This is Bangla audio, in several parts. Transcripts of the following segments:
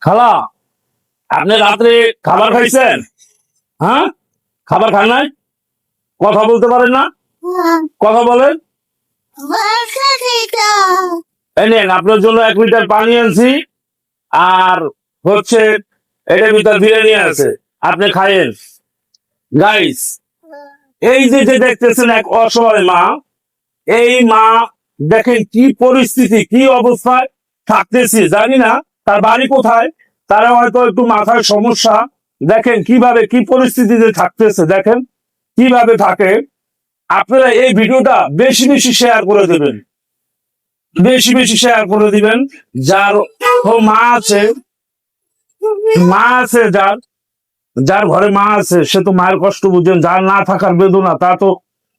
খালা, আপনি রাত্রে খাবার খাইছেন? হ্যাঁ, খাবার খান নাই? কথা বলতে পারেন না? কথা বলেন। এই নেন, আপনার জন্য 1 লিটার পানি আনছি, আর হচ্ছে এটার ভিতর বিরিয়ানি আছে, আপনি খাইয়েন। গাইস, এই যে যে দেখতেছেন এক অসহায় মা, এই মা দেখেন কি পরিস্থিতি, কি অবস্থায় থাকতেছি জানি না, তার বাড়ি কোথায়, তারা হয়তো একটু মাথায় সমস্যা। দেখেন কিভাবে কি পরিস্থিতিতে থাকতেছে, দেখেন কিভাবে থাকে। আপনারা এই ভিডিওটা বেশি বেশি শেয়ার করে দেবেন, বেশি বেশি শেয়ার করে দিবেন। যার মা আছে, মা আছে, যার যার ঘরে মা আছে সে তো মায়ের কষ্ট বুঝেন, যার না থাকার বেদনা তা তো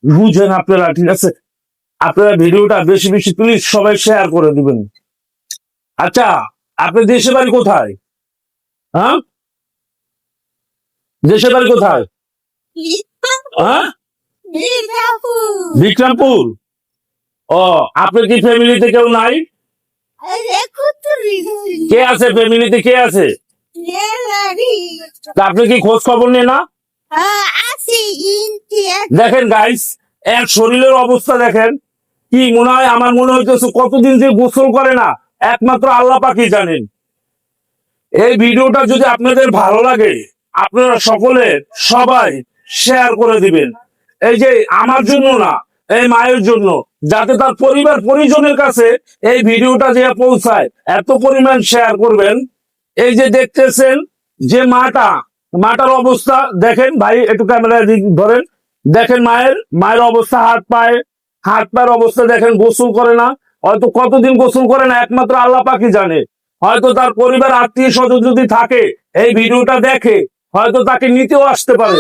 বুঝেন আপনারা, ঠিক আছে? আপনারা ভিডিওটা বেশি বেশি প্লিজ সবাই শেয়ার করে দিবেন। আচ্ছা, আপনি দেশের বাড়ি কোথায়? হ্যাঁ, দেশের বাড়ি কোথায়? হ্যাঁ, বিক্রমপুর। ও, আপনার কি ফ্যামিলিতে কেউ নাই? কে আছে ফ্যামিলিতে, কে আছে? তা আপনি কি খোঁজ খবর নেন না? দেখেন গাইস, এক শরীরের অবস্থা দেখেন, কি মনে হয়, আমার মনে হইতেছে কতদিন যে গোসল করে না একমাত্র আল্লাহ পাকই জানেন। এই ভিডিওটা যদি আপনাদের ভালো লাগে, আপনারা সকলে সবাই শেয়ার করে দিবেন। এই যে আমার জন্য না, এই মায়ের জন্য, যাতে তার পরিবার পরিজনের কাছে এই ভিডিওটা যে পৌঁছায়, এত পরিমাণ শেয়ার করবেন। এই যে দেখতেছেন যে মাটার অবস্থা দেখেন ভাই, একটু ক্যামেরা ধরেন, দেখেন মায়ের মায়ের অবস্থা, হাত পায়ের অবস্থা দেখেন, গোসল করে না, হয়তো কতদিন গোসল করে না একমাত্র আল্লাহ পাকই জানে। হয়তো তার পরিবার আত্মীয় স্বজন যদি থাকে, এই ভিডিওটা দেখে হয়তো তাকে নিতেও আসতে পারে।